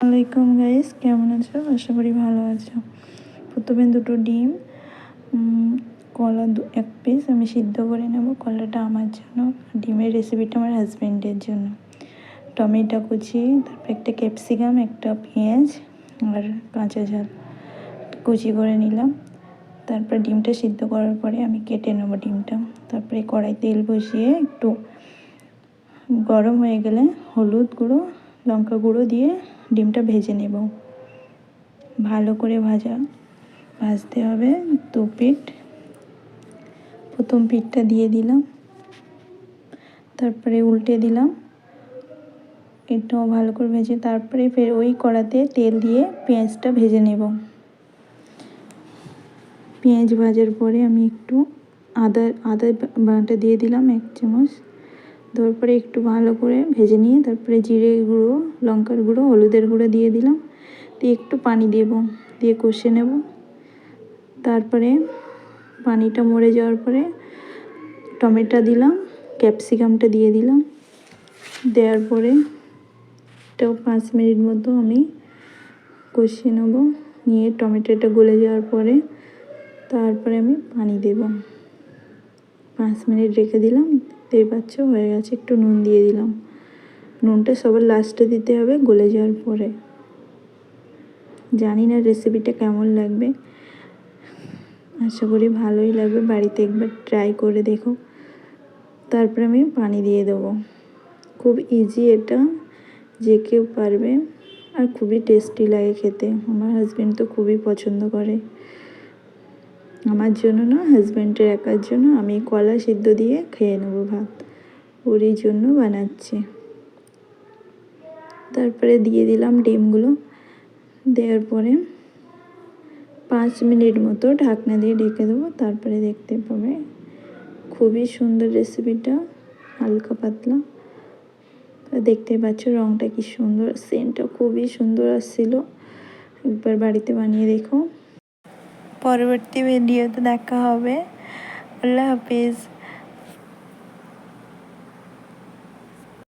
আসসালামাইকুম গাইস, কেমন আছো? আশা করি ভালো আছো। প্রথমে দুটো ডিম, কলা এক পিস আমি সিদ্ধ করে নেব। কলাটা আমার জন্য, ডিমের রেসিপিটা আমার হাজব্যান্ডের জন্য। টমেটো কুচি, তারপর একটা ক্যাপসিকাম, একটা পেঁয়াজ আর কাঁচা ঝাল কুচি করে নিলাম। তারপর ডিমটা সিদ্ধ করার পরে আমি কেটে নেব ডিমটা। তারপরে কড়াই তেল বসিয়ে একটু গরম হয়ে গেলে হলুদ গুঁড়ো, লঙ্কা গুঁড়ো দিয়ে ডিমটা ভেজে নেব। ভালো করে ভাজতে হবে। দু পিঠ, প্রথম পিঠটা দিয়ে দিলাম, তারপরে উল্টে দিলাম, এটাও ভালো করে ভেজে তারপরে ফের ওই কড়াতে তেল দিয়ে পেঁয়াজটা ভেজে নেব। পেঁয়াজ ভাজার পরে আমি একটু আদা বাটা দিয়ে দিলাম 1 চামচ। তারপরে একটু ভালো করে ভেজে নিয়ে তারপরে জিরে গুঁড়ো, লঙ্কার গুঁড়ো, হলুদের গুঁড়ো দিয়ে দিলাম। দিয়ে একটু পানি দিয়ে কষে নেব। তারপরে পানিটা মরে যাওয়ার পরে টমেটো দিলাম, ক্যাপসিকামটা দিয়ে দিলাম। দেওয়ার পরে এটাও 5 মিনিট মতো আমি কষিয়ে নেব। নিয়ে টমেটোটা গলে যাওয়ার পরে তারপরে আমি পানি দেব। 5 মিনিট রেখে দিলাম। দেখতেই পাচ্ছ হয়ে গেছে। একটু নুন দিয়ে দিলাম। নুনটা সবার লাস্টে দিতে হবে গলে যাওয়ার পরে। জানি না রেসিপিটা কেমন লাগবে, আশা করি ভালোই লাগবে। বাড়িতে একবার ট্রাই করে দেখো। তারপরে আমি পানি দিয়ে দেবো। খুব ইজি এটা, যে কেউ পারবে, আর খুবই টেস্টি লাগে খেতে। আমার হাজব্যান্ড তো খুবই পছন্দ করে। আমার জন্য না, হাজব্যান্ডের একার জন্য আমি কলা সিদ্ধ দিয়ে খেয়ে নেবো ভাত, ওরই জন্য বানাচ্ছি। তারপরে দিয়ে দিলাম ডিমগুলো। দেওয়ার পরে 5 মিনিট মতো ঢাকনা দিয়ে ঢেকে দেবো। তারপরে দেখতে পাবে খুবই সুন্দর রেসিপিটা, হালকা পাতলা। দেখতে পাচ্ছ রঙটা কি সুন্দর, সেন্টটা খুবই সুন্দর আসছিল। একবার বাড়িতে বানিয়ে দেখো। পরবর্তী ভিডিওতে দেখা হবে। আল্লাহ হাফেজ।